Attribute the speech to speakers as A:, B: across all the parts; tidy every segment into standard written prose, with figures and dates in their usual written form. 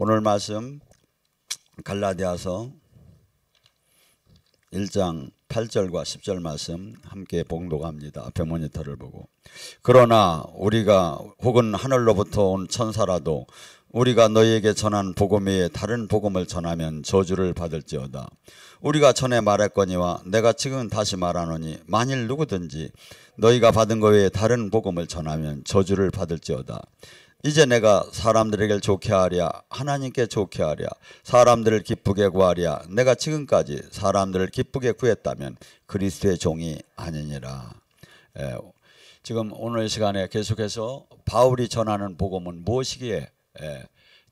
A: 오늘 말씀 갈라디아서 1장 8절과 10절 말씀 함께 봉독합니다. 앞에 모니터를 보고. 그러나 우리가 혹은 하늘로부터 온 천사라도 우리가 너희에게 전한 복음 외에 다른 복음을 전하면 저주를 받을지어다. 우리가 전에 말했거니와 내가 지금 다시 말하노니 만일 누구든지 너희가 받은 것 외에 다른 복음을 전하면 저주를 받을지어다. 이제 내가 사람들에게 좋게 하랴 하나님께 좋게 하랴 사람들을 기쁘게 구하랴 내가 지금까지 사람들을 기쁘게 구했다면 그리스도의 종이 아니니라. 지금 오늘 시간에 계속해서 바울이 전하는 복음은 무엇이기에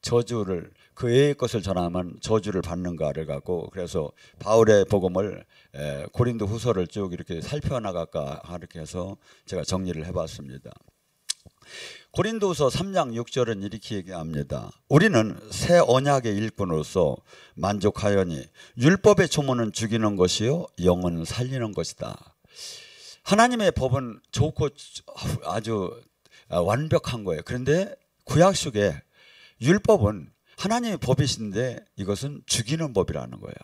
A: 저주를 그 외의 것을 전하면 저주를 받는가를 갖고, 그래서 바울의 복음을 고린도 후서를 쭉 이렇게 살펴나갈까 이렇게 해서 제가 정리를 해봤습니다. 고린도후서 3장 6절은 이렇게 얘기합니다. 우리는 새 언약의 일꾼으로서 만족하여니 율법의 조문은 죽이는 것이요 영은 살리는 것이다. 하나님의 법은 좋고 아주 완벽한 거예요. 그런데 구약 속에 율법은 하나님의 법이신데 이것은 죽이는 법이라는 거예요.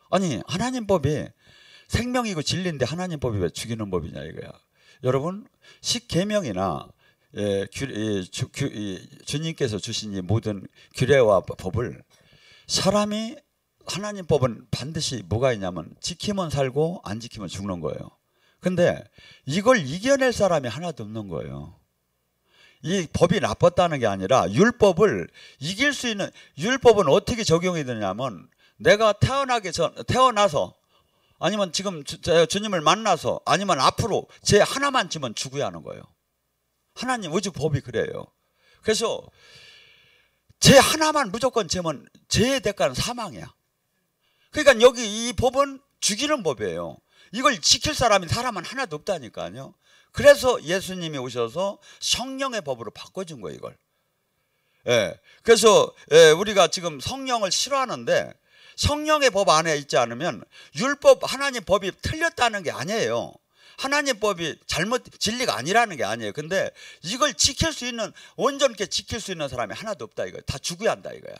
A: 아니, 하나님 법이 생명이고 진리인데 하나님 법이 왜 죽이는 법이냐 이거야. 여러분, 십계명이나 주님께서 주신 이 모든 규례와 법을 사람이, 하나님 법은 반드시 뭐가 있냐면 지키면 살고 안 지키면 죽는 거예요. 근데 이걸 이겨낼 사람이 하나도 없는 거예요. 이 법이 나빴다는 게 아니라 율법을 이길 수 있는, 율법은 어떻게 적용이 되냐면 내가 태어나서 아니면 지금 주님을 만나서 아니면 앞으로 죄 하나만 지면 죽어야 하는 거예요. 하나님 우주 법이 그래요. 그래서 죄 하나만 무조건 지면 죄의 대가는 사망이야. 그러니까 여기 이 법은 죽이는 법이에요. 이걸 지킬 사람은 하나도 없다니까요. 그래서 예수님이 오셔서 성령의 법으로 바꿔준 거예요, 이걸. 그래서 우리가 지금 성령을 싫어하는데 성령의 법 안에 있지 않으면 율법, 하나님 법이 틀렸다는 게 아니에요. 하나님 법이 진리가 아니라는 게 아니에요. 근데 이걸 지킬 수 있는, 온전하게 지킬 수 있는 사람이 하나도 없다 이거야. 다 죽어야 한다 이거야.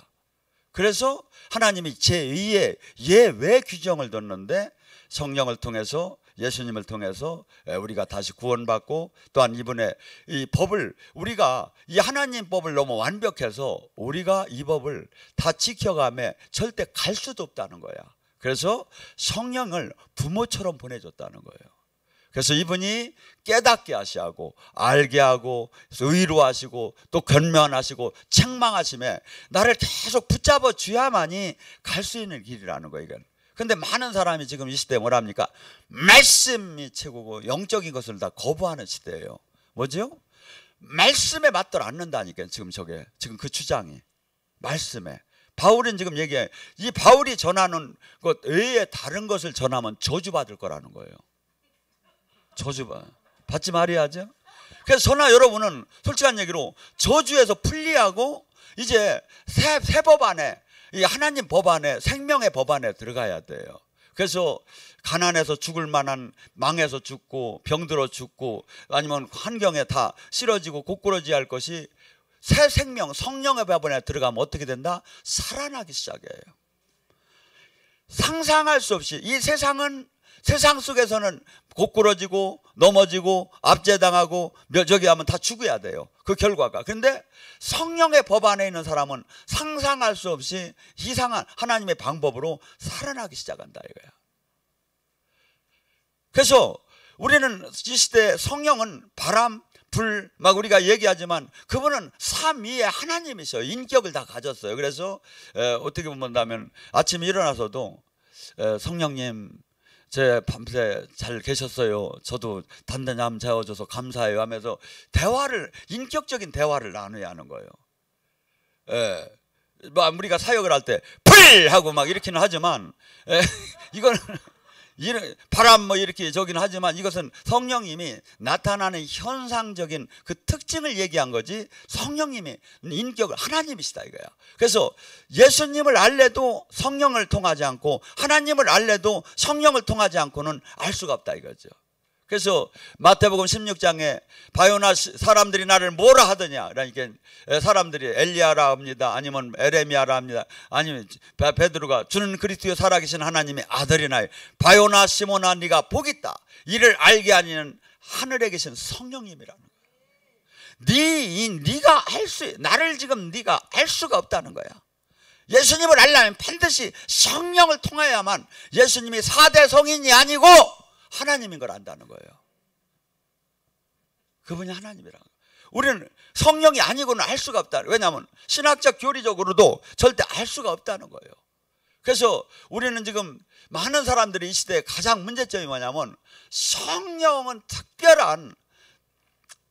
A: 그래서 하나님이 제2의 예외 규정을 뒀는데 성령을 통해서, 예수님을 통해서 우리가 다시 구원받고, 또한 이번에 이 법을, 우리가 이 하나님 법을 너무 완벽해서 우리가 이 법을 다 지켜가며 절대 갈 수도 없다는 거야. 그래서 성령을 부모처럼 보내줬다는 거예요. 그래서 이분이 깨닫게 하시고 알게 하고 의로하시고 또 권면하시고 책망하심에 나를 계속 붙잡아 줘야만이 갈 수 있는 길이라는 거예요. 이건. 근데 많은 사람이 지금 이 시대에 뭐랍니까? 말씀이 최고고 영적인 것을 다 거부하는 시대예요. 뭐죠? 말씀에 맞들 않는다니까. 지금 그 주장이 말씀에. 바울은 지금 얘기해, 이 바울이 전하는 것 외에 다른 것을 전하면 저주받을 거라는 거예요. 받지 말아야죠. 그래서 저나 여러분은 솔직한 얘기로 저주에서 분리하고 이제 새 법 안에, 이 하나님 법 안에, 생명의 법 안에 들어가야 돼요. 그래서 가난해서 죽을 만한, 망해서 죽고 병들어 죽고 아니면 환경에 다 싫어지고 고꾸러지야 할 것이 새 생명, 성령의 법 안에 들어가면 어떻게 된다? 살아나기 시작해요. 상상할 수 없이 이 세상 속에서는 고꾸러지고 넘어지고 압제당하고 저기 하면 다 죽어야 돼요. 그 결과가. 그런데 성령의 법 안에 있는 사람은 상상할 수 없이 이상한 하나님의 방법으로 살아나기 시작한다 이거야. 그래서 우리는 이 시대에 성령은 바람, 불, 막 우리가 얘기하지만 그분은 삼위의 하나님이셔요. 인격을 다 가졌어요. 그래서 어떻게 본다면 아침에 일어나서도 성령님 제 밤새 잘 계셨어요. 저도 단단히 함 재워줘서 감사해요 하면서 인격적인 대화를 나눠야 하는 거예요. 우리가 사역을 할 때 불! 하고 막 이렇게는 하지만 이거는 바람 뭐 이렇게 저기는 하지만 이것은 성령님이 나타나는 현상적인 그 특징을 얘기한 거지, 성령님이 인격을 하나님이시다 이거야. 그래서 예수님을 알래도 성령을 통하지 않고 하나님을 알래도 성령을 통하지 않고는 알 수가 없다 이거죠. 그래서 마태복음 16장에 바요나 사람들이 나를 뭐라 하더냐, 그러니까 사람들이 엘리야라 합니다, 아니면 에레미야라 합니다, 아니면 베드로가 주는 그리스도의 살아계신 하나님의 아들이나요, 바요나 시몬아 네가 복이 있다, 이를 알게 하니는 하늘에 계신 성령님이라는 거야. 네가 나를 지금 네가 알 수가 없다는 거야. 예수님을 알려면 반드시 성령을 통하여야만 예수님이 4대 성인이 아니고 하나님인 걸 안다는 거예요. 그분이 하나님이라고. 우리는 성령이 아니고는 알 수가 없다. 왜냐하면 신학적 교리적으로도 절대 알 수가 없다는 거예요. 그래서 우리는 지금 많은 사람들이 이 시대에 가장 문제점이 뭐냐면 성령은 특별한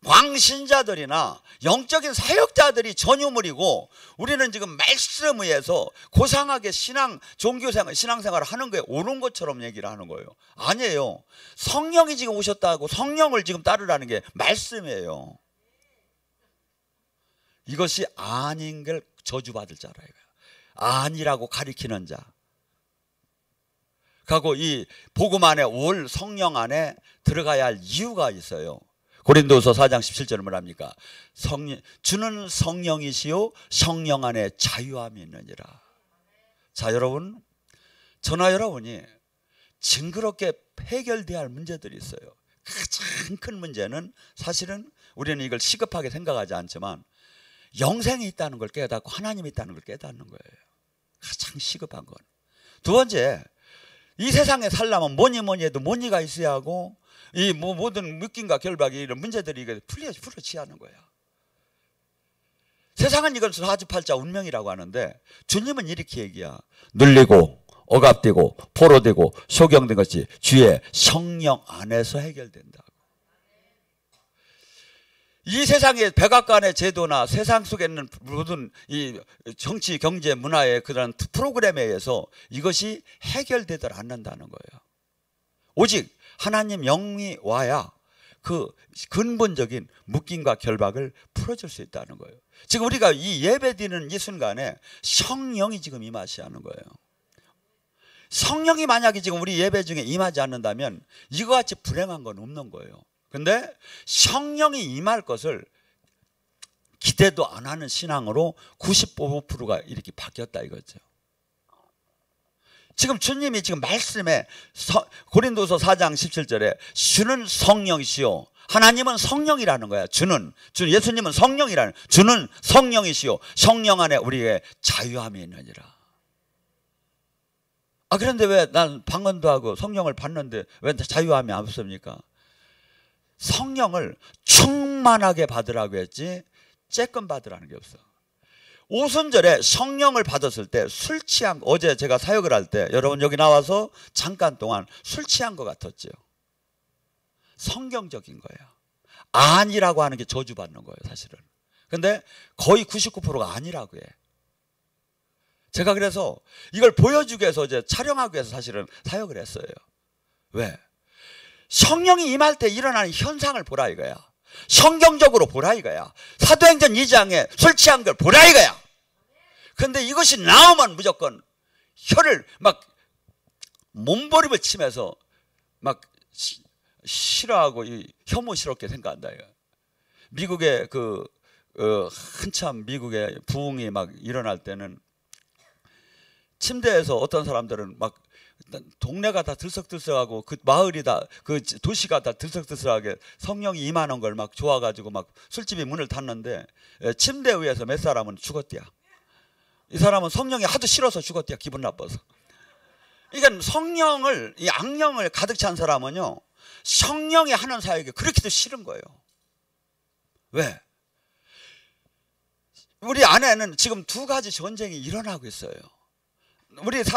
A: 광신자들이나 영적인 사역자들이 전유물이고 우리는 지금 말씀에 의해서 고상하게 신앙생활을 하는 거에 옳은 것처럼 얘기를 하는 거예요. 아니에요. 성령이 지금 오셨다고 성령을 지금 따르라는 게 말씀이에요. 이것이 아닌 걸 저주받을 자라 이거예요. 아니라고 가리키는 자. 그리고 이 복음 안에 올 성령 안에 들어가야 할 이유가 있어요. 고린도서 4장 17절은 뭐랍니까? 주는 성령이시요 성령 안에 자유함이 있느니라. 자, 여러분, 저나 여러분이 징그럽게 해결돼야 할 문제들이 있어요. 가장 큰 문제는 사실은 우리는 이걸 시급하게 생각하지 않지만 영생이 있다는 걸 깨닫고 하나님이 있다는 걸 깨닫는 거예요. 가장 시급한 건. 두 번째, 이 세상에 살려면 뭐니 해도 뭐니가 있어야 하고 이 모든 묶임과 결박이 이런 문제들이 이게 풀어지야 하는 거야. 세상은 이걸 사주팔자 운명이라고 하는데 주님은 이렇게 얘기야. 눌리고 억압되고 포로되고 소경된 것이 주의 성령 안에서 해결된다고. 이 세상의 백악관의 제도나 세상 속에 있는 모든 이 정치, 경제, 문화의 그런 프로그램에 의해서 이것이 해결되들 않는다는 거예요. 오직 하나님 영이 와야 그 근본적인 묶임과 결박을 풀어줄 수 있다는 거예요. 지금 우리가 이 예배드리는 이 순간에 성령이 지금 임하셔야 하는 거예요. 성령이 만약에 지금 우리 예배 중에 임하지 않는다면 이거 같이 불행한 건 없는 거예요. 근데 성령이 임할 것을 기대도 안 하는 신앙으로 95%가 이렇게 바뀌었다 이거죠. 지금 주님이 지금 말씀에 고린도서 4장 17절에 주는 성령이시요 하나님은 성령이라는 거야. 예수님은 성령이라는, 주는 성령이시요 성령 안에 우리의 자유함이 있느니라. 그런데 왜 난 방언도 하고 성령을 받는데 왜 자유함이 없습니까? 성령을 충만하게 받으라고 했지 쬐끔 받으라는 게 없어. 오순절에 성령을 받았을 때 술 취한, 어제 제가 사역을 할 때 여러분 여기 나와서 잠깐 동안 술 취한 것 같았죠. 성경적인 거예요. 아니라고 하는 게 저주받는 거예요 사실은. 근데 거의 99%가 아니라고 해. 제가 그래서 이걸 보여주기 위해서 이제 촬영하기 위해서 사실은 사역을 했어요. 왜? 성령이 임할 때 일어나는 현상을 보라 이거야. 성경적으로 보라 이거야. 사도행전 2장에 술 취한 걸 보라 이거야. 그런데 이것이 나오면 무조건 혀를 막 몸부림을 치면서 막 싫어하고 혐오스럽게 생각한다 이거. 미국의 한참 미국의 부흥이 막 일어날 때는 침대에서 어떤 사람들은 막 동네가 다 들썩들썩하고 그 마을이 다 그 도시가 다 들썩들썩하게 성령이 임하는 걸 막 좋아가지고 막 술집이 문을 닫는데 침대 위에서 몇 사람은 죽었대요. 이 사람은 성령이 하도 싫어서 죽었대요. 기분 나빠서. 그러니까 성령을, 이 악령을 가득 찬 사람은요 성령이 하는 사역이 그렇게도 싫은 거예요. 왜? 우리 안에는 지금 두 가지 전쟁이 일어나고 있어요.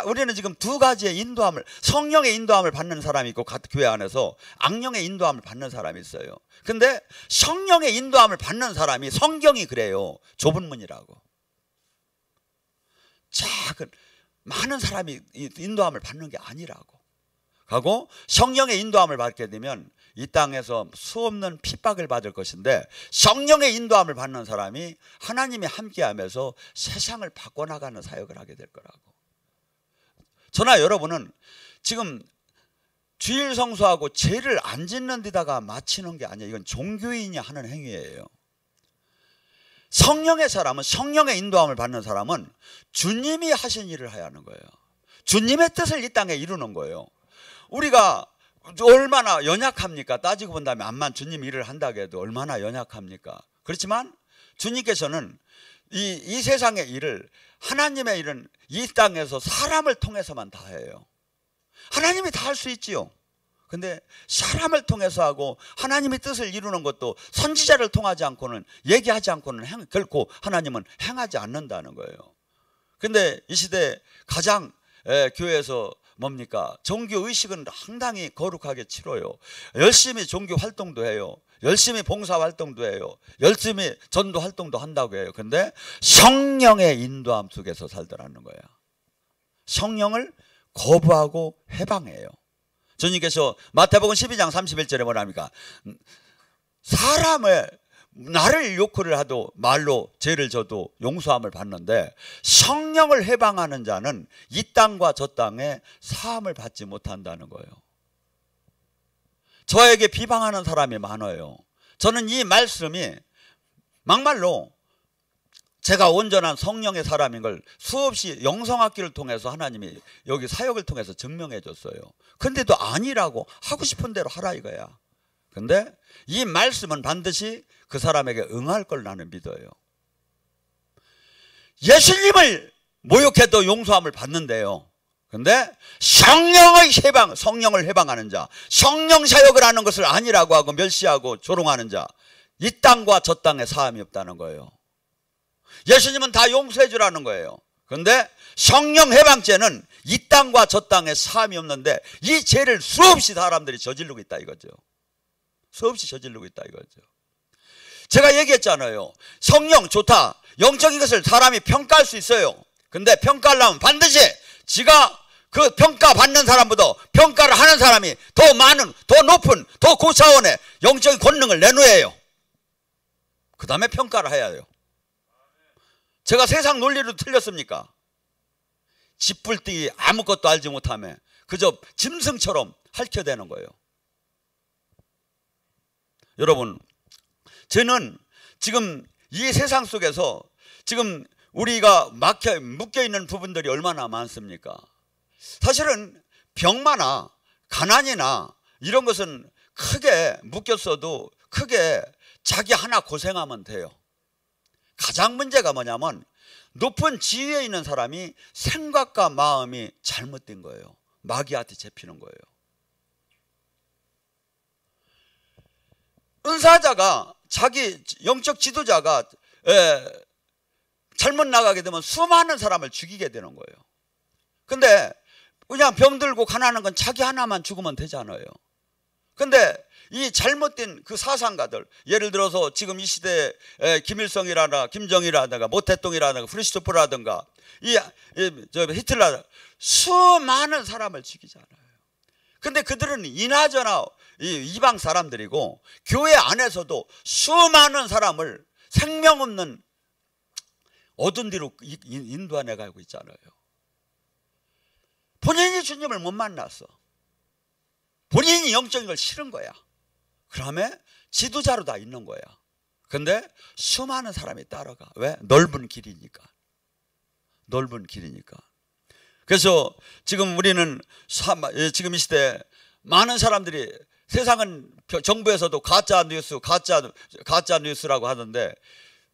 A: 우리는 지금 두 가지의 인도함을, 성령의 인도함을 받는 사람이 있고 교회 안에서 악령의 인도함을 받는 사람이 있어요. 근데 성령의 인도함을 받는 사람이 성경이 그래요. 좁은 문이라고. 작은 많은 사람이 인도함을 받는 게 아니라고. 하고 성령의 인도함을 받게 되면 이 땅에서 수없는 핍박을 받을 것인데 성령의 인도함을 받는 사람이 하나님이 함께하면서 세상을 바꿔나가는 사역을 하게 될 거라고. 저나 여러분은 지금 주일 성수하고 죄를 안 짓는 데다가 마치는 게 아니에요. 이건 종교인이 하는 행위예요. 성령의 사람은, 성령의 인도함을 받는 사람은 주님이 하신 일을 해야 하는 거예요. 주님의 뜻을 이 땅에 이루는 거예요. 우리가 얼마나 연약합니까? 따지고 본다면 암만 주님 일을 한다고 해도 얼마나 연약합니까? 그렇지만 주님께서는 이 세상의 일을, 하나님의 일은 이 땅에서 사람을 통해서만 다 해요. 하나님이 다 할 수 있지요. 근데 사람을 통해서 하고 하나님의 뜻을 이루는 것도 선지자를 통하지 않고는, 얘기하지 않고는 결코 하나님은 행하지 않는다는 거예요. 근데 이 시대 가장 교회에서 뭡니까? 종교 의식은 상당히 거룩하게 치러요. 열심히 종교 활동도 해요. 열심히 봉사 활동도 해요. 열심히 전도 활동도 한다고 해요. 근데 성령의 인도함 속에서 살더라는 거예요. 성령을 거부하고 해방해요. 주님께서 마태복음 12장 31절에 뭐라 합니까? 사람을, 나를 욕을 하도 말로 죄를 져도 용서함을 받는데 성령을 해방하는 자는 이 땅과 저 땅에 사함을 받지 못한다는 거예요. 저에게 비방하는 사람이 많아요. 저는 이 말씀이 막말로 제가 온전한 성령의 사람인 걸 수없이 영성학기를 통해서 하나님이 여기 사역을 통해서 증명해 줬어요. 근데도 아니라고, 하고 싶은 대로 하라 이거야. 근데 이 말씀은 반드시 그 사람에게 응할 걸 나는 믿어요. 예수님을 모욕해도 용서함을 받는데요. 근데 성령의 해방, 성령을 해방하는 자, 성령 사역을 하는 것을 아니라고 하고 멸시하고 조롱하는 자, 이 땅과 저 땅에 사함이 없다는 거예요. 예수님은 다 용서해 주라는 거예요. 그런데 성령 해방죄는 이 땅과 저 땅에 사함이 없는데 이 죄를 수없이 사람들이 저지르고 있다 이거죠. 수없이 저지르고 있다 이거죠. 제가 얘기했잖아요. 성령 좋다. 영적인 것을 사람이 평가할 수 있어요. 근데 평가하려면 반드시 지가 그 평가받는 사람보다 평가를 하는 사람이 더 많은, 더 높은, 더 고차원의 영적인 권능을 내놓아요. 그 다음에 평가를 해야 해요. 제가 세상 논리로 틀렸습니까? 쥐뿔띠 아무것도 알지 못하며 그저 짐승처럼 핥혀대는 거예요. 여러분, 저는 지금 이 세상 속에서 지금 우리가 묶여있는 부분들이 얼마나 많습니까? 사실은 병마나 가난이나 이런 것은 크게 묶였어도 크게 자기 하나 고생하면 돼요. 가장 문제가 뭐냐면 높은 지위에 있는 사람이 생각과 마음이 잘못된 거예요. 마귀한테 잡히는 거예요. 은사자가, 자기 영적 지도자가 잘못 나가게 되면 수많은 사람을 죽이게 되는 거예요. 근데 그냥 병들고 가난한 건 자기 하나만 죽으면 되잖아요. 근데 이 잘못된 그 사상가들, 예를 들어서 지금 이 시대에 김일성이라든가 김정일이라든가 모태똥이라든가 프리스토프라든가 히틀러, 수많은 사람을 죽이잖아요. 근데 그들은 이나저나 이방 사람들이고 교회 안에서도 수많은 사람을 생명 없는 어두운 뒤로 인도해 가고 있잖아요. 본인이 주님을 못 만났어. 본인이 영적인 걸 싫은 거야. 그다음에 지도자로 다 있는 거야. 근데 수많은 사람이 따라가. 왜? 넓은 길이니까. 넓은 길이니까. 그래서 지금 우리는 지금 이 시대에 많은 사람들이, 세상은 정부에서도 가짜 뉴스라고 하는데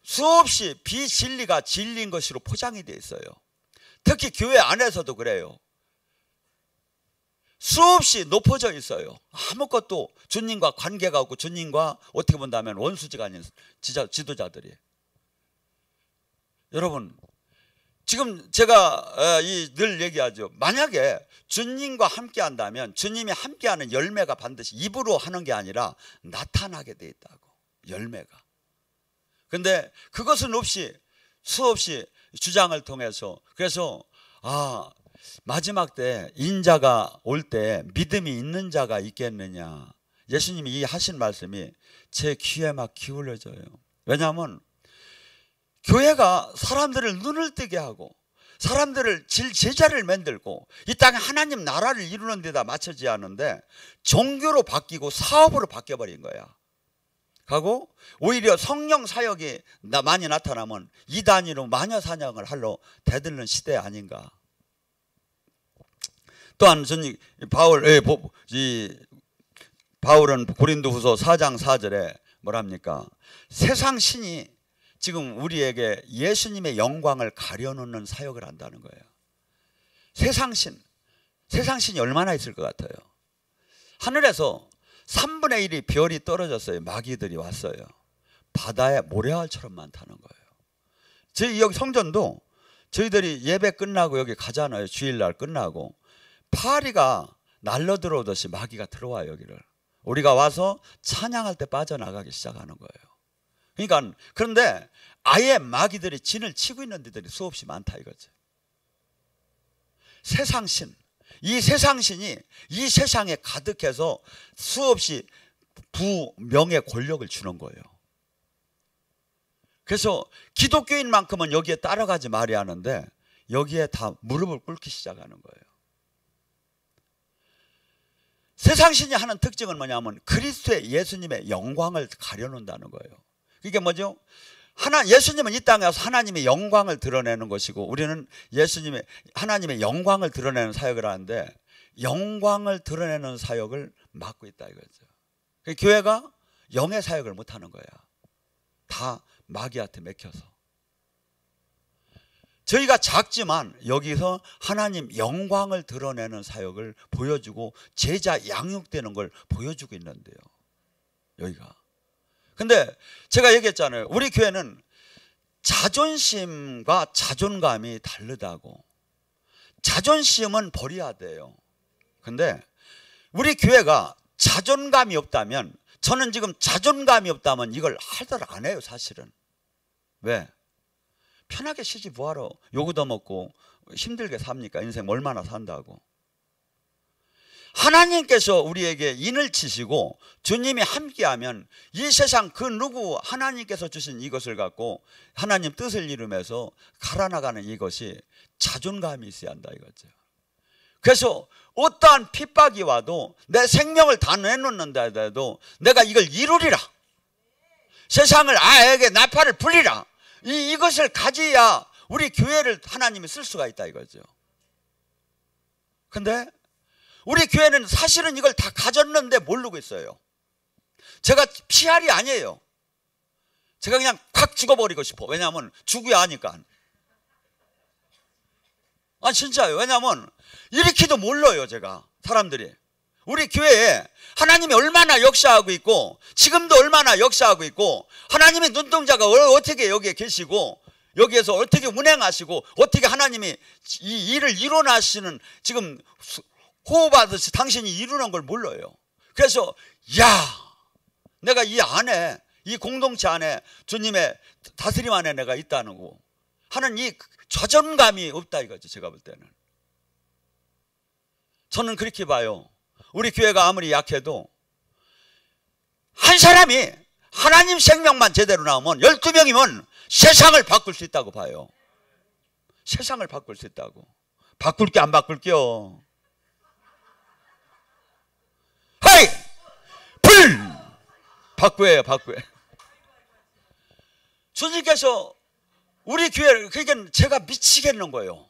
A: 수없이 비진리가 진리인 것으로 포장이 되어 있어요. 특히 교회 안에서도 그래요. 수없이 높아져 있어요. 아무것도 주님과 관계가 없고 주님과 어떻게 본다면 원수지가 아닌 지도자들이. 여러분, 지금 제가 늘 얘기하죠. 만약에 주님과 함께 한다면 주님이 함께하는 열매가 반드시 입으로 하는 게 아니라 나타나게 돼 있다고. 열매가. 근데 그것은 없이 수없이 주장을 통해서, 그래서 마지막 때 인자가 올 때 믿음이 있는 자가 있겠느냐. 예수님이 이 하신 말씀이 제 귀에 막 기울여져요. 왜냐하면 교회가 사람들을 눈을 뜨게 하고 사람들을 제자를 만들고 이 땅에 하나님 나라를 이루는 데다 맞춰지 않는데 종교로 바뀌고 사업으로 바뀌어버린 거야. 하고 오히려 성령 사역이 많이 나타나면 이단위로 마녀 사냥을 하러 대들는 시대 아닌가. 또한 바울은 고린도후서 4장 4절에 뭐랍니까? 세상 신이 지금 우리에게 예수님의 영광을 가려놓는 사역을 한다는 거예요. 세상신이 얼마나 있을 것 같아요? 하늘에서 3분의 1이 별이 떨어졌어요. 마귀들이 왔어요. 바다에 모래알처럼 많다는 거예요. 저희 여기 성전도 저희들이 예배 끝나고 여기 가잖아요. 주일날 끝나고 파리가 날려 들어오듯이 마귀가 들어와요. 여기를 우리가 와서 찬양할 때 빠져나가기 시작하는 거예요. 그러니까 그런데 아예 마귀들이 진을 치고 있는 데들이 수없이 많다 이거죠. 세상신, 이 세상신이 이 세상에 가득해서 수없이 명예 권력을 주는 거예요. 그래서 기독교인만큼은 여기에 따라가지 말아야 하는데 여기에 다 무릎을 꿇기 시작하는 거예요. 세상신이 하는 특징은 뭐냐면 그리스도의 예수님의 영광을 가려놓는다는 거예요. 그게 뭐죠? 예수님은 이 땅에 와서 하나님의 영광을 드러내는 것이고 우리는 하나님의 영광을 드러내는 사역을 하는데 영광을 드러내는 사역을 맡고 있다 이거죠. 교회가 영의 사역을 못하는 거야. 다 마귀한테 맡겨서. 저희가 작지만 여기서 하나님 영광을 드러내는 사역을 보여주고 제자 양육되는 걸 보여주고 있는데요. 여기가. 근데 제가 얘기했잖아요. 우리 교회는 자존심과 자존감이 다르다고. 자존심은 버려야 돼요. 근데 우리 교회가 자존감이 없다면 저는 지금 자존감이 없다면 이걸 하들 안 해요 사실은. 왜? 편하게 쉬지 뭐하러 요구도 먹고 힘들게 삽니까? 인생 얼마나 산다고. 하나님께서 우리에게 인을 치시고 주님이 함께하면 이 세상 그 누구 하나님께서 주신 이것을 갖고 하나님 뜻을 이루면서 갈아나가는 이것이 자존감이 있어야 한다 이거죠. 그래서 어떠한 핍박이 와도 내 생명을 다 내놓는다 해도 내가 이걸 이루리라. 세상을 아에게 나팔을 불리라. 이것을 가져야 우리 교회를 하나님이 쓸 수가 있다 이거죠. 근데 우리 교회는 사실은 이걸 다 가졌는데 모르고 있어요. 제가 PR이 아니에요. 제가 그냥 확 죽어버리고 싶어. 왜냐하면 죽어야 하니까. 진짜요. 왜냐하면 이렇게도 몰라요 제가. 사람들이 우리 교회에 하나님이 얼마나 역사하고 있고 지금도 얼마나 역사하고 있고 하나님의 눈동자가 어떻게 여기에 계시고 여기에서 어떻게 운행하시고 어떻게 하나님이 이 일을 이뤄나시는 지금 호흡하듯이 당신이 이루는 걸 몰라요. 그래서 내가 이 안에 이 공동체 안에 주님의 다스림 안에 내가 있다는 거 하는 이 자존감이 없다 이거죠. 제가 볼 때는. 저는 그렇게 봐요. 우리 교회가 아무리 약해도 한 사람이 하나님 생명만 제대로 나오면 12명이면 세상을 바꿀 수 있다고 봐요. 세상을 바꿀 수 있다고. 바꿀게 안 바꿀게요. 하이! 불! 바꾸예요. 주님께서 우리 교회를 그러니까 제가 미치겠는 거예요.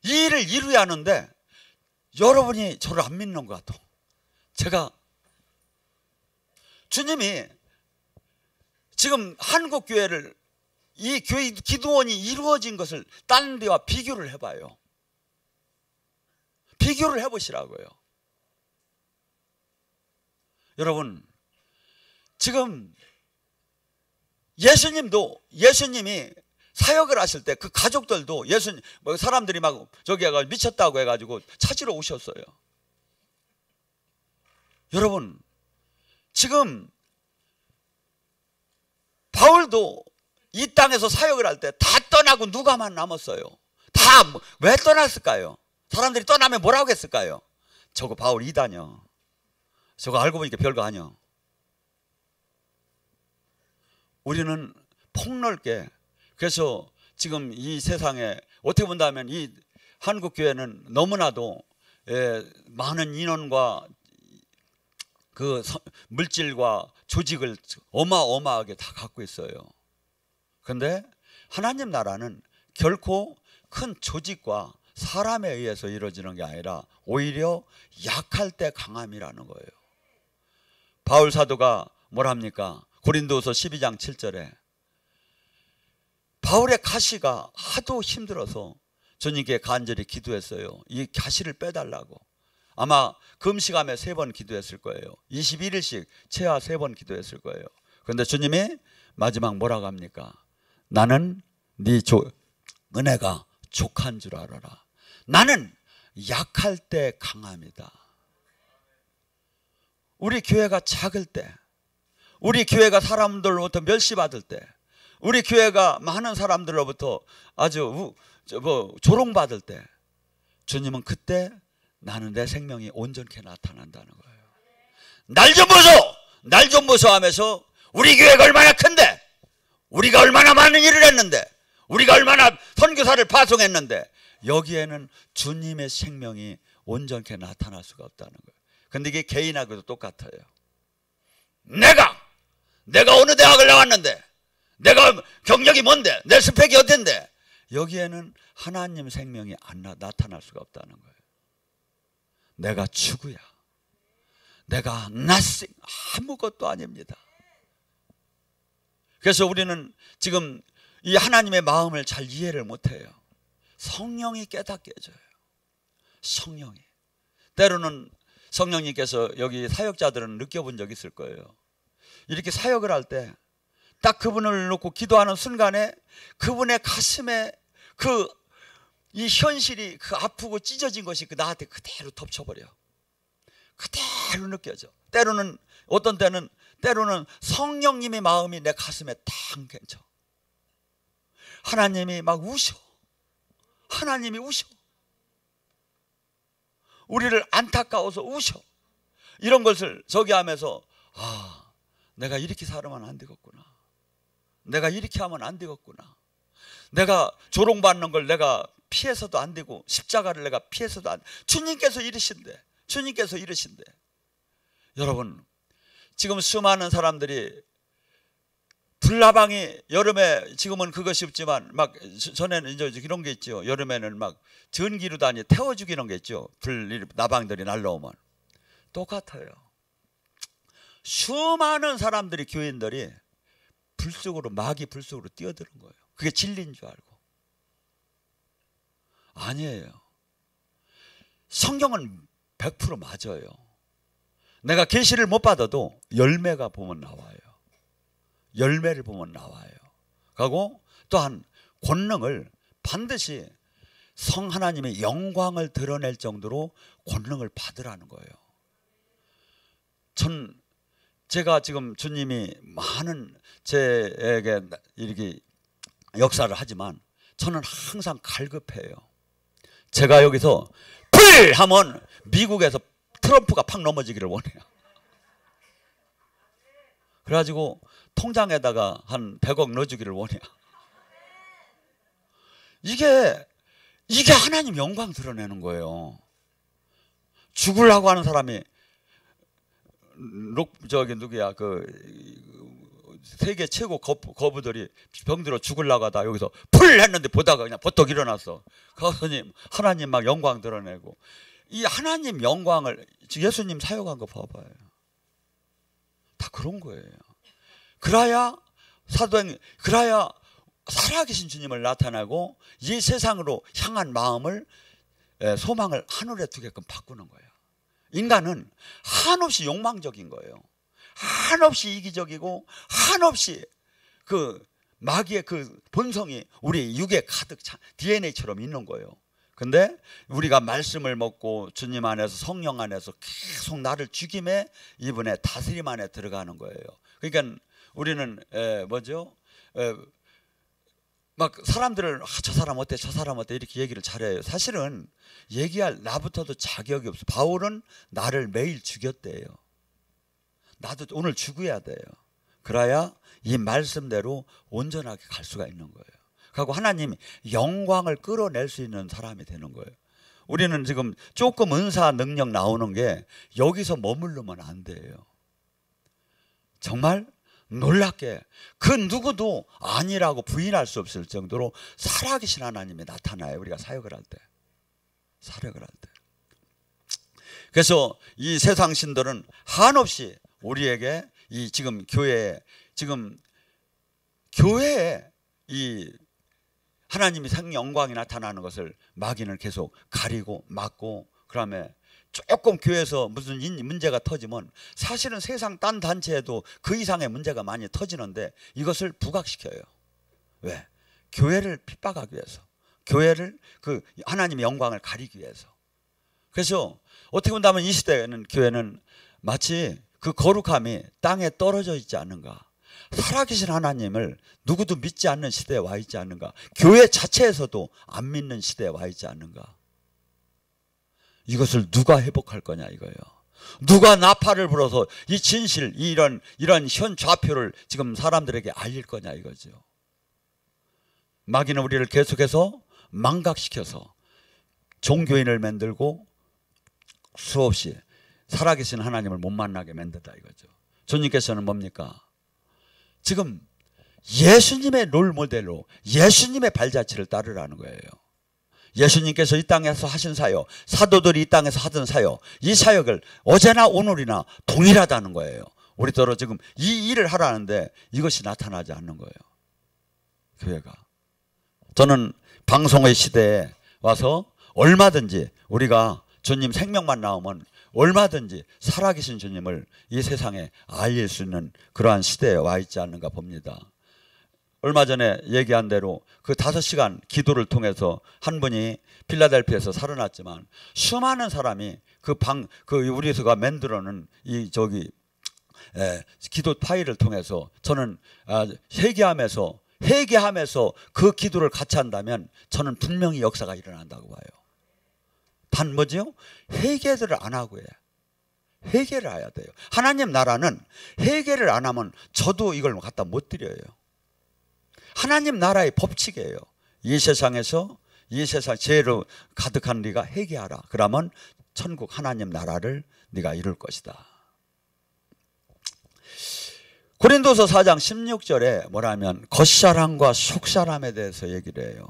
A: 이 일을 이루어야 하는데 여러분이 저를 안 믿는 것 같아. 제가 주님이 지금 한국 교회를 이 교회 기도원이 이루어진 것을 다른 데와 비교를 해봐요. 비교를 해보시라고요. 여러분 지금 예수님이 사역을 하실 때 그 가족들도 사람들이 막 저기 해가지고 미쳤다고 해가지고 찾으러 오셨어요. 여러분 지금 바울도 이 땅에서 사역을 할 때 다 떠나고 누가만 남았어요. 다 왜 떠났을까요? 사람들이 떠나면 뭐라고 했을까요? 저거 바울 이단이요. 저거 알고 보니까 별거 아니요. 우리는 폭넓게 그래서 지금 이 세상에 어떻게 본다면 이 한국 교회는 너무나도 많은 인원과 그 물질과 조직을 어마어마하게 다 갖고 있어요. 그런데 하나님 나라는 결코 큰 조직과 사람에 의해서 이루어지는 게 아니라 오히려 약할 때 강함이라는 거예요. 바울 사도가 뭐랍니까? 고린도후서 12장 7절에 바울의 가시가 하도 힘들어서 주님께 간절히 기도했어요. 이 가시를 빼달라고. 아마 금식하며 3번 기도했을 거예요. 21일씩 채와 3번 기도했을 거예요. 그런데 주님이 마지막 뭐라고 합니까? 나는 네 은혜가 족한 줄 알아라. 나는 약할 때 강함이다. 우리 교회가 작을 때, 우리 교회가 사람들로부터 멸시받을 때, 우리 교회가 많은 사람들로부터 아주 조롱받을 때, 주님은 그때 나는 내 생명이 온전케 나타난다는 거예요. 날 좀 보소! 날 좀 보소 하면서 우리 교회가 얼마나 큰데, 우리가 얼마나 많은 일을 했는데, 우리가 얼마나 선교사를 파송했는데, 여기에는 주님의 생명이 온전케 나타날 수가 없다는 거예요. 근데 이게 개인하고도 똑같아요. 내가 어느 대학을 나왔는데, 내가 경력이 뭔데, 내 스펙이 어땠는데, 여기에는 하나님 생명이 안 나타날 수가 없다는 거예요. 내가 추구야. 내가 nothing, 아무것도 아닙니다. 그래서 우리는 지금 이 하나님의 마음을 잘 이해를 못해요. 성령이 깨닫게 해줘요. 성령이. 때로는 성령님께서 여기 사역자들은 느껴본 적 있을 거예요. 이렇게 사역을 할 때 딱 그분을 놓고 기도하는 순간에 그분의 가슴에 이 현실이 아프고 찢어진 것이 나한테 그대로 덮쳐버려. 그대로 느껴져. 어떤 때는 성령님의 마음이 내 가슴에 탁 껴져. 하나님이 막 우셔. 하나님이 우셔. 우리를 안타까워서 우셔. 이런 것을 저기 하면서 내가 이렇게 살아면 안 되겠구나. 내가 이렇게 하면 안 되겠구나. 내가 조롱받는 걸 내가 피해서도 안 되고 십자가를 내가 피해서도 안 돼. 주님께서 이르신대. 여러분, 지금 수많은 사람들이 불나방이 여름에 지금은 그것이 없지만 막 전에는 이제 이런 게 있죠. 여름에는 막 전기로 다니 태워 죽이는 게 있죠. 나방들이 날라오면 똑같아요. 수많은 사람들이 교인들이 마귀 불 속으로 뛰어드는 거예요. 그게 진리인 줄 알고. 아니에요. 성경은 100% 맞아요. 내가 계시를 못 받아도 열매가 보면 나와요. 열매를 보면 나와요. 그리고 또한 권능을 반드시 성 하나님의 영광을 드러낼 정도로 권능을 받으라는 거예요. 제가 지금 주님이 많은 제에게 이렇게 역사를 하지만 저는 항상 갈급해요. 제가 여기서 풀 하면 미국에서 트럼프가 팍 넘어지기를 원해요. 그래가지고 통장에다가 한 100억 넣어주기를 원해요. 이게 하나님 영광 드러내는 거예요. 죽으려고 하는 사람이 누구야 세계 최고 거부들이 병들어 죽으려고 하다 여기서 풀 했는데 보다가 그냥 버떡 일어났어. 그러더니 하나님 막 영광 드러내고. 이 하나님 영광을 예수님 사역한 거 봐봐요. 다 그런 거예요. 그래야 살아계신 주님을 나타내고 이 세상으로 향한 마음을 소망을 하늘에 두게끔 바꾸는 거예요. 인간은 한없이 욕망적인 거예요. 한없이 이기적이고 한없이 마귀의 본성이 우리 육에 가득 찬 DNA처럼 있는 거예요. 근데 우리가 말씀을 먹고 주님 안에서 성령 안에서 계속 나를 죽임에 이분의 다스림 안에 들어가는 거예요. 그러니까 우리는 막 사람들을 저 사람 어때 저 사람 어때 이렇게 얘기를 잘해요. 사실은 얘기할 나부터도 자격이 없어. 바울은 나를 매일 죽였대요. 나도 오늘 죽어야 돼요. 그래야 이 말씀대로 온전하게 갈 수가 있는 거예요. 그리고 하나님이 영광을 끌어낼 수 있는 사람이 되는 거예요. 우리는 지금 조금 은사 능력 나오는 게 여기서 머무르면 안 돼요. 정말 놀랍게 그 누구도 아니라고 부인할 수 없을 정도로 살아계신 하나님이 나타나요. 우리가 사역을 할 때. 그래서 이 세상 신들은 한없이 우리에게 이 지금 교회에 이 하나님이 생 영광이 나타나는 것을 마귀는 계속 가리고 막고, 그다음에 조금 교회에서 무슨 문제가 터지면 사실은 세상 딴 단체에도 그 이상의 문제가 많이 터지는데 이것을 부각시켜요. 왜? 교회를 핍박하기 위해서, 교회를 그 하나님의 영광을 가리기 위해서. 그래서 어떻게 본다면 이 시대에는 교회는 마치 그 거룩함이 땅에 떨어져 있지 않는가, 살아계신 하나님을 누구도 믿지 않는 시대에 와 있지 않는가, 교회 자체에서도 안 믿는 시대에 와 있지 않는가. 이것을 누가 회복할 거냐 이거예요. 누가 나팔을 불어서 이 진실, 이런 현 좌표를 지금 사람들에게 알릴 거냐 이거죠. 마귀는 우리를 계속해서 망각시켜서 종교인을 만들고 수없이 살아계신 하나님을 못 만나게 만든다 이거죠. 주님께서는 뭡니까? 지금 예수님의 롤모델로 예수님의 발자취를 따르라는 거예요. 예수님께서 이 땅에서 하신 사역, 사도들이 이 땅에서 하던 사역, 이 사역을 어제나 오늘이나 동일하다는 거예요. 우리더러 지금 이 일을 하라는데 이것이 나타나지 않는 거예요. 교회가. 저는 방송의 시대에 와서 얼마든지 우리가 주님 생명만 나오면 얼마든지 살아계신 주님을 이 세상에 알릴 수 있는 그러한 시대에 와 있지 않는가 봅니다. 얼마 전에 얘기한 대로 그 5시간 기도를 통해서 한 분이 필라델피아에서 살아났지만 수많은 사람이 우리가 만들어놓은 기도 파일을 통해서 저는 회개하면서 그 기도를 같이 한다면 저는 분명히 역사가 일어난다고 봐요. 단 뭐죠? 회개를 안 하고 회개를 해야 돼요. 하나님 나라는 회개를 안 하면 저도 이걸 갖다 못 드려요. 하나님 나라의 법칙이에요. 이 세상 죄로 가득한 네가 회개하라. 그러면 천국 하나님 나라를 네가 이룰 것이다. 고린도서 4장 16절에 뭐라면 겉사람과 속사람에 대해서 얘기를 해요.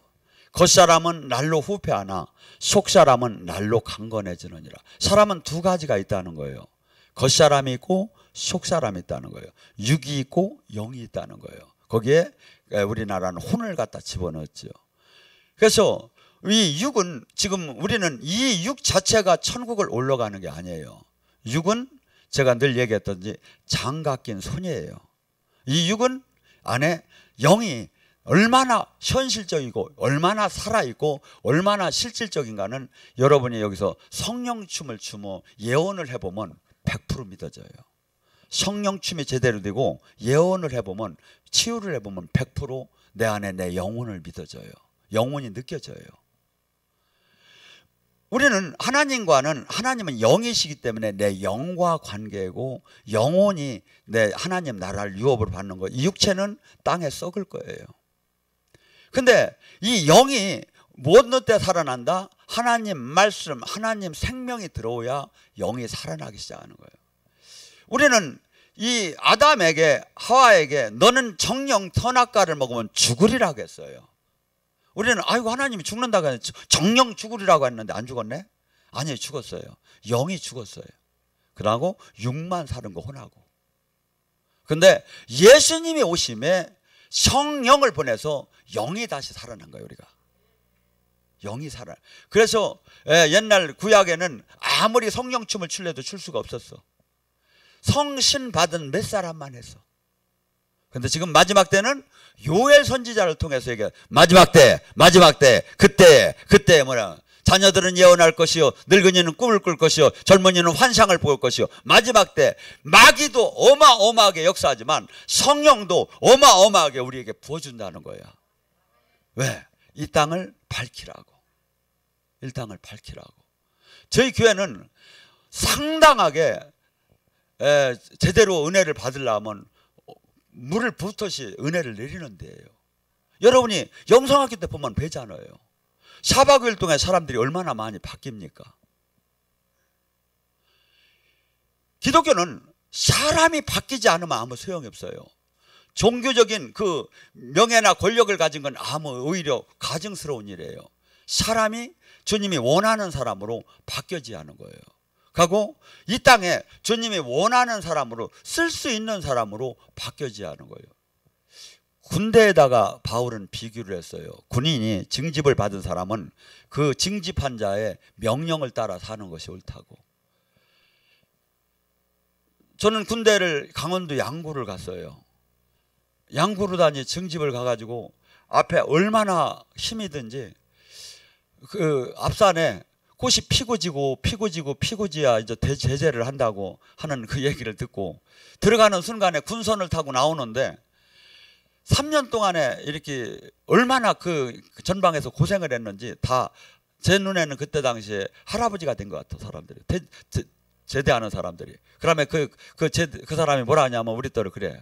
A: 겉사람은 날로 후패하나 속사람은 날로 강건해지느니라. 사람은 두 가지가 있다는 거예요. 겉사람이 있고 속사람이 있다는 거예요. 육이 있고 영이 있다는 거예요. 거기에 우리나라는 혼을 갖다 집어넣었죠. 그래서 이 육은 지금 우리는 이 육 자체가 천국을 올라가는 게 아니에요. 육은 제가 늘 얘기했던지 장갑 낀 손이에요. 이 육은 안에 영이 얼마나 현실적이고 얼마나 살아있고 얼마나 실질적인가는 여러분이 여기서 성령춤을 추며 예언을 해보면 100% 믿어져요. 성령춤이 제대로 되고 예언을 해보면, 치유를 해보면 100% 내 안에 내 영혼을 믿어져요. 영혼이 느껴져요. 우리는 하나님은 영이시기 때문에 내 영과 관계고, 영혼이 내 하나님 나라를 유업으로 받는 거예요. 이 육체는 땅에 썩을 거예요. 근데 이 영이 무엇 때 살아난다? 하나님 말씀, 하나님 생명이 들어오야 영이 살아나기 시작하는 거예요. 우리는 이 아담에게, 하와에게 너는 정령 선악과를 먹으면 죽으리라고 했어요. 우리는 아이고 하나님이 죽는다고 했는데 정령 죽으리라고 했는데 안 죽었네? 아니에요, 죽었어요. 영이 죽었어요. 그러고 육만 사는 거 혼하고. 근데 예수님이 오심에 성령을 보내서 영이 다시 살아난 거예요. 우리가 영이 살아. 그래서 옛날 구약에는 아무리 성령춤을 출래도 출 수가 없었어. 성신 받은 몇 사람만 했어. 근데 지금 마지막 때는 요엘 선지자를 통해서 얘기해. 마지막 때 그때 뭐라, 자녀들은 예언할 것이요, 늙은이는 꿈을 꿀 것이요, 젊은이는 환상을 볼 것이요. 마지막 때 마귀도 어마어마하게 역사하지만 성령도 어마어마하게 우리에게 부어준다는 거야. 왜? 이 땅을 밝히라고. 이 땅을 밝히라고. 저희 교회는 상당하게 제대로 은혜를 받으려면 물을 붓듯이 은혜를 내리는 데예요. 여러분이 영성학교 때 보면 배잖아요. 사박일 동안 사람들이 얼마나 많이 바뀝니까? 기독교는 사람이 바뀌지 않으면 아무 소용이 없어요. 종교적인 그 명예나 권력을 가진 건 오히려 가증스러운 일이에요. 사람이 주님이 원하는 사람으로 바뀌어지지 않은 거예요. 그리고 이 땅에 주님이 원하는 사람으로 쓸 수 있는 사람으로 바뀌어지지 않은 거예요. 군대에다가 바울은 비교를 했어요. 군인이 징집을 받은 사람은 그 징집한 자의 명령을 따라 사는 것이 옳다고. 저는 군대를 강원도 양구를 갔어요. 양구로 다니 징집을 가가지고 앞에 얼마나 힘이 든지 그 앞산에 꽃이 피고지야 이제 제재를 한다고 하는 그 얘기를 듣고 들어가는 순간에 군선을 타고 나오는데 3년 동안에 이렇게 얼마나 그 전방에서 고생을 했는지 다 제 눈에는 그때 당시에 할아버지가 된 것 같아. 사람들이 제대하는 사람들이. 그러면 그 사람이 뭐라 하냐면 우리들은 그래.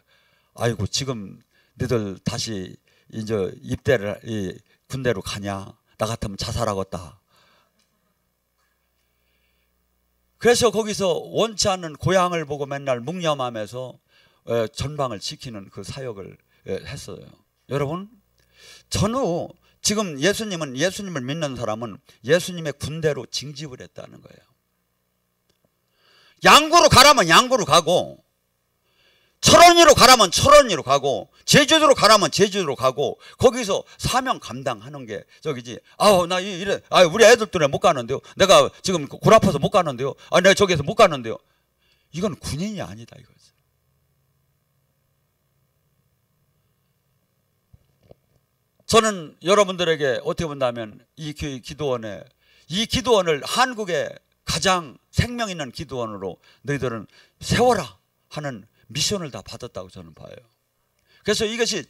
A: 아이고 지금 너희들 다시 이제 입대를 이 군대로 가냐? 나 같으면 자살하겠다. 그래서 거기서 원치 않는 고향을 보고 맨날 묵념하면서 전방을 지키는 그 사역을 했어요. 여러분, 전후 지금 예수님을 믿는 사람은 예수님의 군대로 징집을 했다는 거예요. 양구로 가라면 양구로 가고, 철원이로 가라면 철원이로 가고, 제주도로 가라면 제주도로 가고, 거기서 사명 감당하는 게 저기지. 나 이래. 우리 애들 때문에 못 가는데요. 내가 지금 골 아파서 못 가는데요. 내가 저기에서 못 가는데요. 이건 군인이 아니다 이거죠. 저는 여러분들에게 어떻게 본다면 이 기도원을 한국의 가장 생명 있는 기도원으로 너희들은 세워라 하는 미션을 다 받았다고 저는 봐요. 그래서 이것이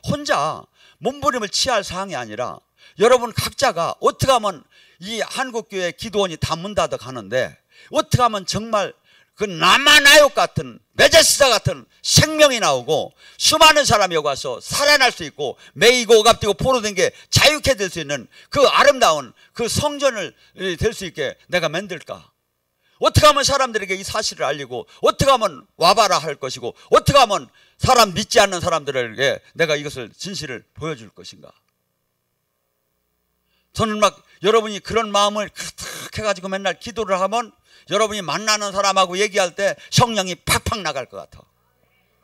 A: 혼자 몸부림을 취할 사항이 아니라 여러분 각자가 어떻게 하면 이 한국교회 기도원이 다 문 닫아 가는데 어떻게 하면 정말 그 남아나욕 같은 메제스다 같은 생명이 나오고 수많은 사람이 여기 와서 살아날 수 있고 매이고 오갑되고 포로된 게 자유케 될 수 있는 그 아름다운 그 성전을 될 수 있게 내가 만들까? 어떻게 하면 사람들에게 이 사실을 알리고 어떻게 하면 와봐라 할 것이고 어떻게 하면 사람 믿지 않는 사람들에게 내가 이것을 진실을 보여줄 것인가? 저는 막 여러분이 그런 마음을 가득 해가지고 맨날 기도를 하면 여러분이 만나는 사람하고 얘기할 때 성령이 팍팍 나갈 것 같아.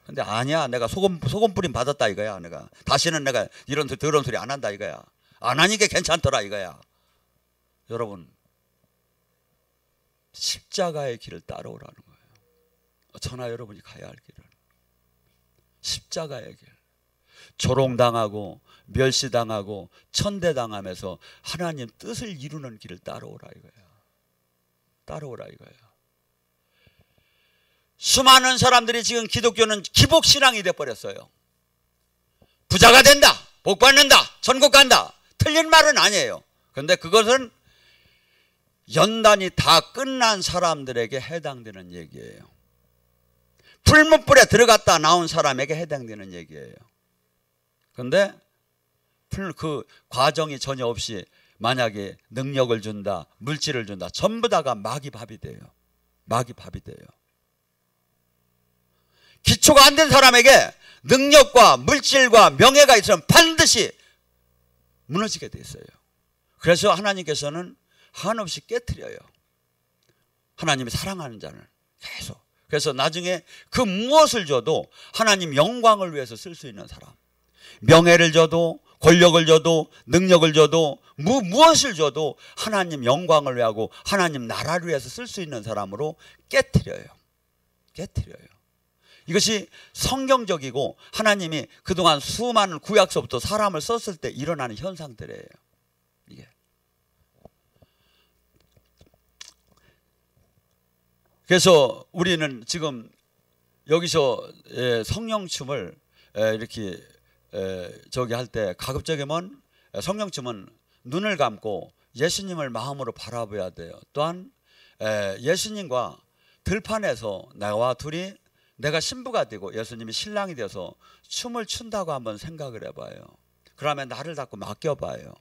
A: 근데 아니야, 내가 소금 뿌림 받았다 이거야. 내가 다시는 내가 이런 더러운 소리 안 한다 이거야. 안 하니까 괜찮더라 이거야. 여러분, 십자가의 길을 따라오라는 거예요. 저나 여러분이 가야 할 길은 십자가의 길. 조롱당하고 멸시당하고 천대당하면서 하나님 뜻을 이루는 길을 따라오라 이거야. 따라오라 이거예요. 수많은 사람들이 지금 기독교는 기복신앙이 돼버렸어요. 부자가 된다, 복 받는다, 천국 간다. 틀린 말은 아니에요. 그런데 그것은 연단이 다 끝난 사람들에게 해당되는 얘기예요. 풀무불에 들어갔다 나온 사람에게 해당되는 얘기예요. 그런데 그 과정이 전혀 없이 만약에 능력을 준다, 물질을 준다, 전부 다가 마귀 밥이 돼요. 마귀 밥이 돼요. 기초가 안 된 사람에게 능력과 물질과 명예가 있으면 반드시 무너지게 돼 있어요. 그래서 하나님께서는 한없이 깨트려요. 하나님이 사랑하는 자는 계속. 그래서 나중에 그 무엇을 줘도 하나님 영광을 위해서 쓸 수 있는 사람, 명예를 줘도 권력을 줘도 능력을 줘도 무엇을 줘도 하나님 영광을 위하고 하나님 나라를 위해서 쓸 수 있는 사람으로 깨트려요. 깨트려요. 이것이 성경적이고 하나님이 그동안 수많은 구약서부터 사람을 썼을 때 일어나는 현상들이에요. 이게. 그래서 우리는 지금 여기서 성령춤을 이렇게 저기 할 때 가급적이면 성령춤은 눈을 감고 예수님을 마음으로 바라봐야 돼요. 또한 예수님과 들판에서 나와 둘이 내가 신부가 되고 예수님이 신랑이 되어서 춤을 춘다고 한번 생각을 해봐요. 그러면 나를 자꾸 맡겨봐요.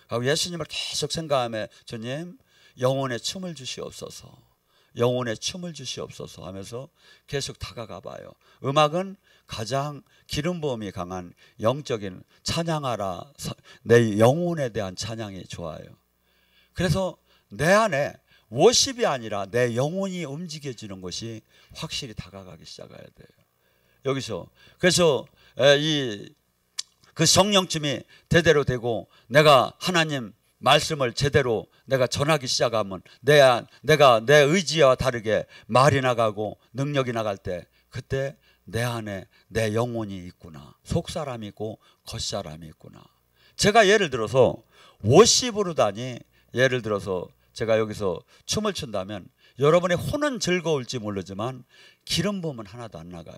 A: 그리고 예수님을 계속 생각하며 주님 영혼의 춤을 주시옵소서, 영혼의 춤을 주시옵소서 하면서 계속 다가가 봐요. 음악은 가장 기름 부음이 강한 영적인 찬양하라, 내 영혼에 대한 찬양이 좋아요. 그래서 내 안에 워십이 아니라 내 영혼이 움직여지는 것이 확실히 다가가기 시작해야 돼요. 여기서 그래서 그 성령쯤이 대대로 되고 내가 하나님 말씀을 제대로 내가 전하기 시작하면 내가 내 의지와 다르게 말이 나가고 능력이 나갈 때 그때 내 안에 내 영혼이 있구나, 속사람이 있고 겉사람이 있구나. 제가 예를 들어서 워십으로다니, 예를 들어서 제가 여기서 춤을 춘다면 여러분의 혼은 즐거울지 모르지만 기름 부음은 하나도 안 나가요.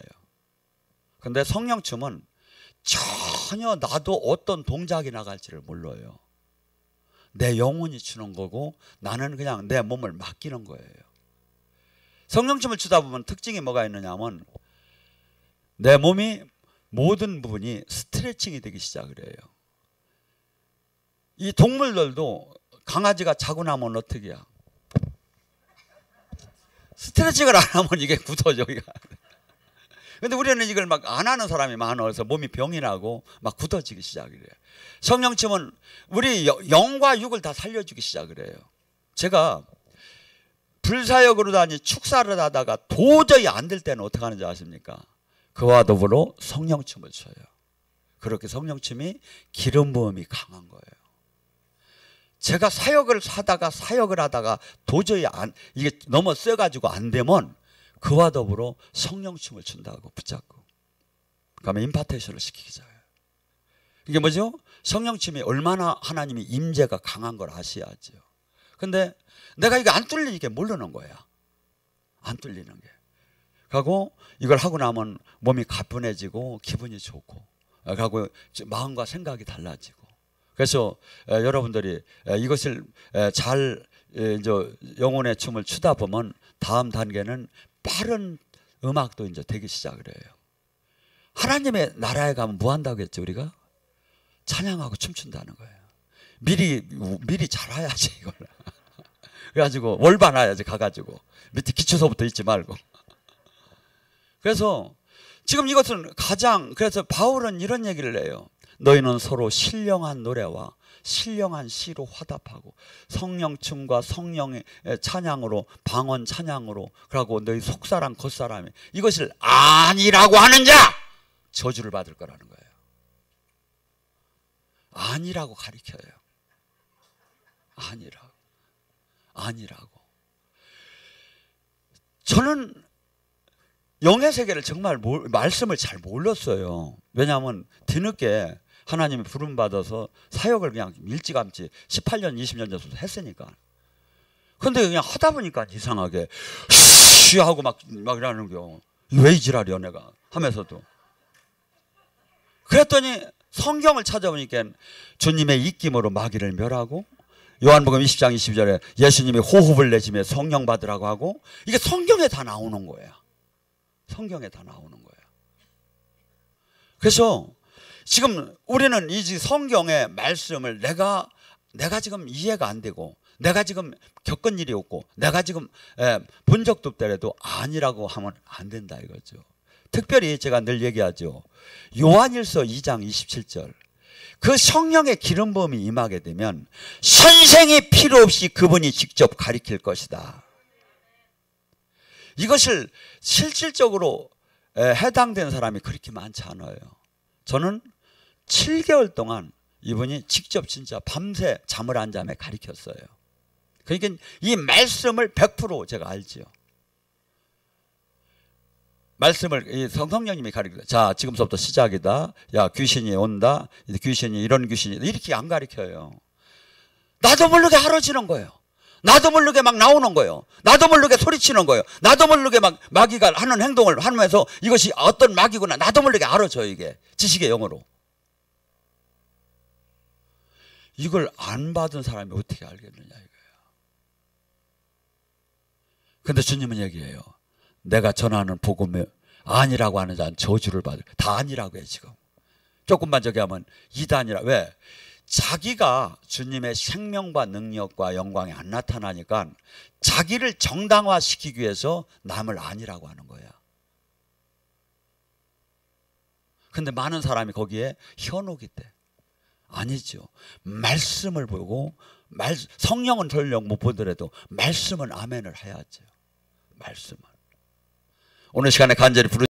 A: 근데 성령춤은 전혀 나도 어떤 동작이 나갈지를 몰라요. 내 영혼이 추는 거고 나는 그냥 내 몸을 맡기는 거예요. 성령춤을 추다 보면 특징이 뭐가 있느냐 하면 내 몸이 모든 부분이 스트레칭이 되기 시작을 해요. 이 동물들도 강아지가 자고 나면 어떻게 해요? 스트레칭을 안 하면 이게 굳어져. 근데 우리는 이걸 막 안 하는 사람이 많아서 몸이 병이 나고 막 굳어지기 시작을 해요. 성령춤은 우리 영과 육을 다 살려주기 시작을 해요. 제가 불사역으로 다니 축사를 하다가 도저히 안 될 때는 어떻게 하는지 아십니까? 그와 더불어 성령춤을 춰요. 그렇게 성령춤이 기름 부음이 강한 거예요. 제가 사역을 하다가 도저히 이게 너무 세가지고 안 되면 그와 더불어 성령춤을 춘다고 붙잡고 그러면 임파테이션을 시키기 시작해요. 이게 뭐죠? 성령춤이 얼마나 하나님이 임재가 강한 걸 아셔야죠. 근데 내가 이게 안 뚫리니까 모르는 거야. 안 뚫리는 게. 그리고 이걸 하고 나면 몸이 가뿐해지고 기분이 좋고 그리고 마음과 생각이 달라지고. 그래서 여러분들이 이것을 잘 영혼의 춤을 추다 보면 다음 단계는 빠른 음악도 이제 되기 시작을 해요. 하나님의 나라에 가면 뭐 한다고 했죠 우리가? 찬양하고 춤춘다는 거예요. 미리 잘 와야지 이걸. 그래가지고 월반 와야지 가가지고 밑에 기초서부터 잊지 말고. 그래서 지금 이것은 그래서 바울은 이런 얘기를 해요. 너희는 서로 신령한 노래와 신령한 시로 화답하고 성령춤과 성령의 찬양으로 방언 찬양으로 그러고 너희 속사람 겉사람이 이것을 아니라고 하는 자 저주를 받을 거라는 거예요. 아니라고 가리켜요. 아니라고. 저는 영의 세계를 정말 말씀을 잘 몰랐어요. 왜냐하면 뒤늦게 하나님이 부름받아서 사역을 그냥 일찌감치 18년 20년 전부터 했으니까. 그런데 그냥 하다 보니까 이상하게 쉬 하고 막 이러는 거. 왜 이 지랄이야 내가 하면서도. 그랬더니 성경을 찾아보니까 주님의 입김으로 마귀를 멸하고 요한복음 20장 22절에 예수님이 호흡을 내시며 성령 받으라고 하고 이게 성경에 다 나오는 거야. 성경에 다 나오는 거야. 그래서 지금 우리는 이 성경의 말씀을 내가 지금 이해가 안 되고 내가 지금 겪은 일이 없고 내가 지금 본 적도 없더라도 아니라고 하면 안 된다 이거죠. 특별히 제가 늘 얘기하죠. 요한일서 2장 27절 그 성령의 기름 부음이 임하게 되면 선생이 필요 없이 그분이 직접 가리킬 것이다. 이것을 실질적으로 해당된 사람이 그렇게 많지 않아요. 저는 7개월 동안 이분이 직접 진짜 밤새 잠을 안 자며 가르쳤어요. 그러니까 이 말씀을 100% 제가 알지요. 말씀을 이 성령님이 가르쳐요. 자, 지금부터 시작이다. 야, 귀신이 온다. 귀신이 이런 귀신이 이렇게 안 가르쳐요. 나도 모르게 알아지는 거예요. 나도 모르게 막 나오는 거예요. 나도 모르게 소리치는 거예요. 나도 모르게 막 마귀가 하는 행동을 하면서 이것이 어떤 마귀구나 나도 모르게 알아줘요. 이게 지식의 영어로. 이걸 안 받은 사람이 어떻게 알겠느냐 이거예요. 근데 주님은 얘기해요. 내가 전하는 복음이 아니라고 하는 자는 저주를 받을. 다 아니라고 해 지금. 조금만 저기 하면 이단이라. 왜? 자기가 주님의 생명과 능력과 영광이 안 나타나니까 자기를 정당화시키기 위해서 남을 아니라고 하는 거야. 근데 많은 사람이 거기에 현혹이 돼. 아니죠. 말씀을 보고 성령은 전령 못 보더라도 말씀은 아멘을 해야죠. 말씀은. 오늘 시간에 간절히 부르